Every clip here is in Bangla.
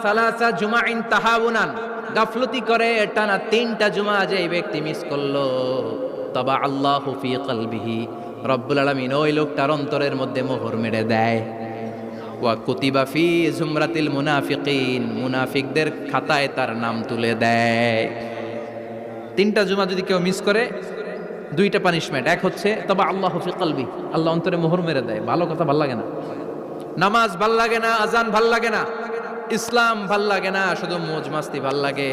সালাসা জুমাইন তাহাউনান, গাফলতি করে টানা 3টা জুমা যে ব্যক্তি মিস করলো, তবা আল্লাহু ফি কলবিহি, রব্বুল আলামিন ওই লোকটার অন্তরের মধ্যে মোহর মেরে দেয়। ওয়া কুতিবা ফি জুমরাতিল মুনাফিকিন, মুনাফিকদের খাতায় তার নাম তুলে দেয়। 3টা জুমা যদি কেউ মিস করে, 2টা পানিশমেন্ট। এক হচ্ছে তবা আল্লাহু ফি কলবি, আল্লাহ অন্তরে মোহর মেরে দেয়। ভালো কথা ভাল লাগে না, নামাজ ভাল লাগে না, আজান ভাল লাগে না, ইসলাম ভাল লাগে না, শুধু মৌজ মাস্তি ভাল লাগে,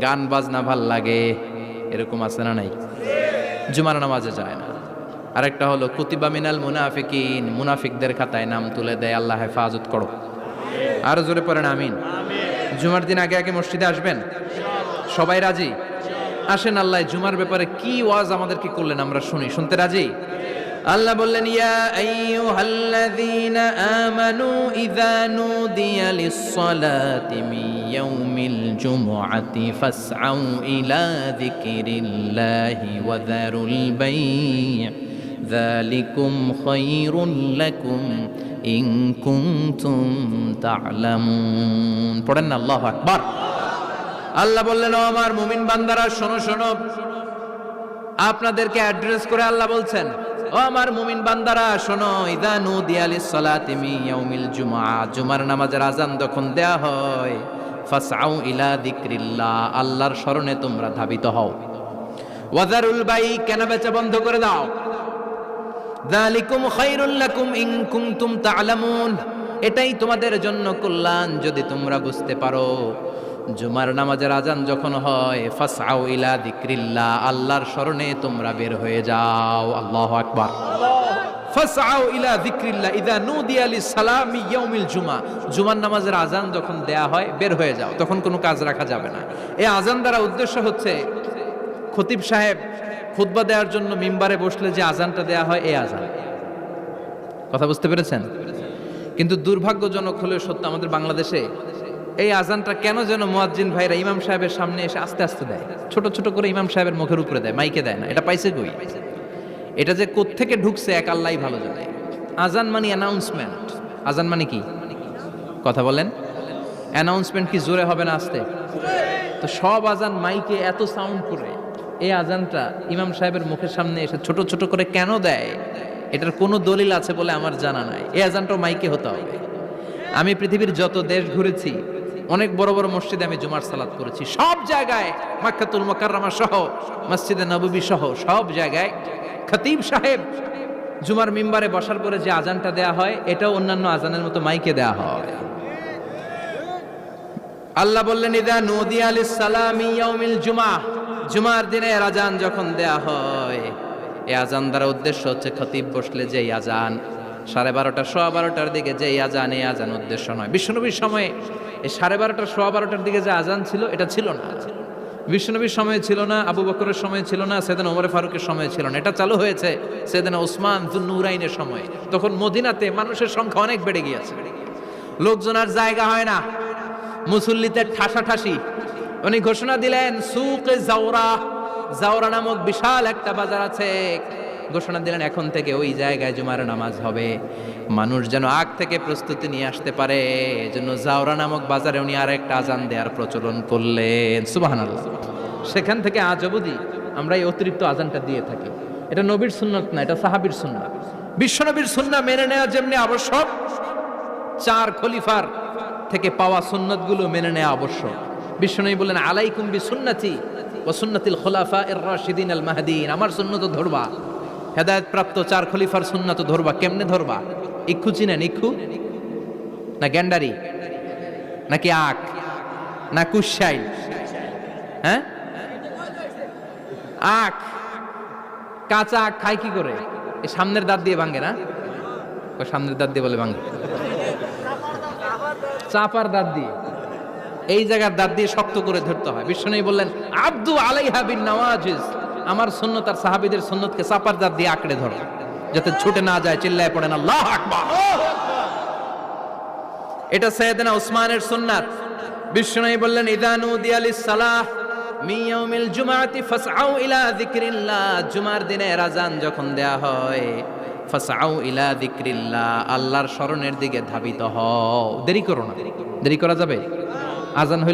গান বাজনা ভাল লাগে, এরকম আছে না নাই? জুমার নামাজে যায় না। আরেকটা হলো কুতিবা মিনাল মুনাফিকিন, মুনাফিকদের খাতায় নাম তুলে দেয়। আল্লাহ হেফাজত করো। আরো জোরে পড়েন আমিন। জুমার দিন আগে আগে মসজিদে আসবেন, সবাই রাজি? আসেন, আল্লাহ জুমার ব্যাপারে কি ওয়াজ আমাদেরকে করলেন আমরা শুনি। শুনতে রাজি? আল্লাহ বললেন, ইয়া আইয়ুহাল্লাযীনা আমানু ইযা নুদিয়া লিস-সালাতি মিন ইয়াউমিল জুমআতি ফাসআউ ইলা যিকরিল্লাহি ওয়া যারুল বাই', যালিকুম খায়রুল লাকুম ইন কুনতুম তা'লামুন। পড়েন না আল্লাহু আকবার। আল্লাহ বললেন, ও আমার মুমিন বান্দারা শোনো শোনো। আপনাদেরকে অ্যাড্রেস করে আল্লাহ বলছেন, ও আমার মুমিন বান্দারা শোনো, ইযা নুদিয়া লিস-সালাতি মিন ইয়াউমিল জুমআ, জুমার নামাজের আযান যখন দেয়া হয়, ফাসআউ ইলা যিকরিল্লাহ, আল্লাহর স্মরণে তোমরা ধাবিত হও। ওয়া যারুল বাই', কেনাবেচা বন্ধ করে দাও। যালিকুম খায়রুল লাকুম ইন কুনতুম তা'লামুন, এটাই তোমাদের জন্য কল্যাণ যদি তোমরা বুঝতে পারো। জুমার নামাজের আজান যখন হয়, ফাসআউ ইলা যিকরিল্লাহ, আল্লাহর স্মরণে তোমরা বের হয়ে যাও। আল্লাহু আকবার। ফাসআউ ইলা যিকরিল্লাহ ইযা নুদিয়া লিস-সালামি ইয়াউমিল জুমআ, জুমার নামাজের আজান যখন দেয়া হয় বের হয়ে যাও, তখন কোনো কাজ রাখা যাবে না। এই আজান দ্বারা উদ্দেশ্য হচ্ছে খতিব সাহেব খুতবা দেওয়ার জন্য মিম্বারে বসলে যে আজানটা দেয়া হয়, এই আজান। কথা বুঝতে পেরেছেন? কিন্তু দুর্ভাগ্যজনক হলেও সত্য, আমাদের বাংলাদেশে এই আজানটা কেন যেন মুয়াজ্জিন ভাইরা ইমাম সাহেবের সামনে এসে আস্তে আস্তে দেয়, ছোট ছোট করে ইমাম সাহেবের মুখের উপরে দেয়, মাইকে দেয় না। এটা পাইছে কই? এটা যে কোত্থেকে ঢুকছে এক আল্লাহই ভালো জানে। আজান মানে অ্যানাউন্সমেন্ট। আজান মানে কি? কথা বলেন। অ্যানাউন্সমেন্ট কি জোরে হবে না আস্তে? তো সব আজান মাইকে এত সাউন্ড করে, এই আজানটা ইমাম সাহেবের মুখের সামনে এসে ছোট ছোট করে কেন দেয়? এটার কোনো দলিল আছে বলে আমার জানা নাই। এই আজানটাও মাইকে হতে হবে। আমি পৃথিবীর যত দেশ ঘুরেছি, অনেক বড় বড় মসজিদে আমি জুমার সালাত করেছি, সব জায়গায় মক্কাতুল মুকাররমা সহ মসজিদে নববী সহ সব জায়গায় খতিব সাহেব জুমার মিম্বারে বসার পরে যে আজানটা দেয়া হয়, এটাও অন্যান্য আজানের মতো মাইকে দেয়া হয়। আল্লাহ বললেন, ইযা নুদিয়া লিস-সালামি ইয়াউমিল জুমআ, জুমার দিনে আজান যখন দেয়া হয়, এই আজান দ্বারা উদ্দেশ্য হচ্ছে খতিব বসলে যেই আজান 12:30 12:15 দিকে যেই আজান, এই আজান উদ্দেশ্য নয়। বিশ্বনবীর সময়ে এই 12:30 12:15 দিকে যে আজান ছিল, এটা ছিল না। বিশ্বনবীর সময়ে ছিল না, আবু বকরের সময়ে ছিল না, সাইয়েদনা ওমর ফারুকের সময়ে ছিল না। এটা চালু হয়েছে সাইয়েদনা উসমান যুন্নুরাইনের সময়ে। তখন মদিনাতে মানুষের সংখ্যা অনেক বেড়ে গিয়েছে, লোকজন আর জায়গা হয় না, মুসল্লিতে ঠাসাঠাসি। উনি ঘোষণা দিলেন, সুকে জাওরা, জাওরা নামক বিশাল একটা বাজার আছে, ঘোষণা দিলেন এখন থেকে ওই জায়গায় জুমার নামাজ হবে। মানুষ যেন আগ থেকে প্রস্তুতি নিয়ে আসতে পারে, এজন্য জাওরা নামক বাজারে উনি আর একটা আজান দেওয়ার প্রচলন করলেন। সুবহানাল্লাহ। সেখান থেকে আজ অবধি আমরা এই অতিরিক্ত আজানটা দিয়ে থাকি। এটা নবীর সুন্নাত না, এটা সাহাবীর সুন্নাত। বিশ্বনবীর সুন্নাহ মেনে নেওয়া যেমনি আবশ্যক, 4 খলিফার থেকে পাওয়া সুন্নাতগুলো মেনে নেওয়া আবশ্যক। বিশ্বনবী বললেন, আলাইকুম বিসুন্নতি ওয়া সুন্নাতিল খুলাফায়ে রাশিদিন আল মাহদিন, আমার সুন্নাত ধরবা। হেদায়েত প্রাপ্ত 4 খলিফার সুন্নাত ধরবা। কেমনে ধরবা? ইক্ষু চিনেন? ইক্ষু না গ্যান্ডারি নাকি আখ না কুশাইল? হ্যাঁ, আখ। কাঁচা আখ খায় কি করে? এই সামনের দাঁত দিয়ে ভাঙে না? সামনের দাঁত দিয়ে বলে ভাঙে, চাপার দাঁত দিয়ে, এই জায়গার দাঁত দিয়ে শক্ত করে ধরতে হয়। বিশ্বনবী বললেন, আব্দু আলাইহা বিন নওয়াজিজ, আমার সুন্নত আর সাহাবীদের সুন্নতকে চাপার দাঁত দিয়ে আঁকড়ে ধরো, যাতে ছুটে না যায়। চিল্লায় পড়েন আল্লাহু আকবার। এটা সাইয়েদনা উসমানের সুন্নাত। বিশ্বনবী বললেন, ইযা নুদিয়া লিস-সালাহ মিন ইয়াউমিল জুমআতি ফাসআউ ইলা যিকরিল্লাহ, জুমার দিনে আজান যখন দেয়া হয়, ফাসআউ ইলা যিকরিল্লাহ, আল্লাহর স্মরণের দিকে ধাবিত হও। দেরি করো না। দেরি করা যাবে? আজান হইলে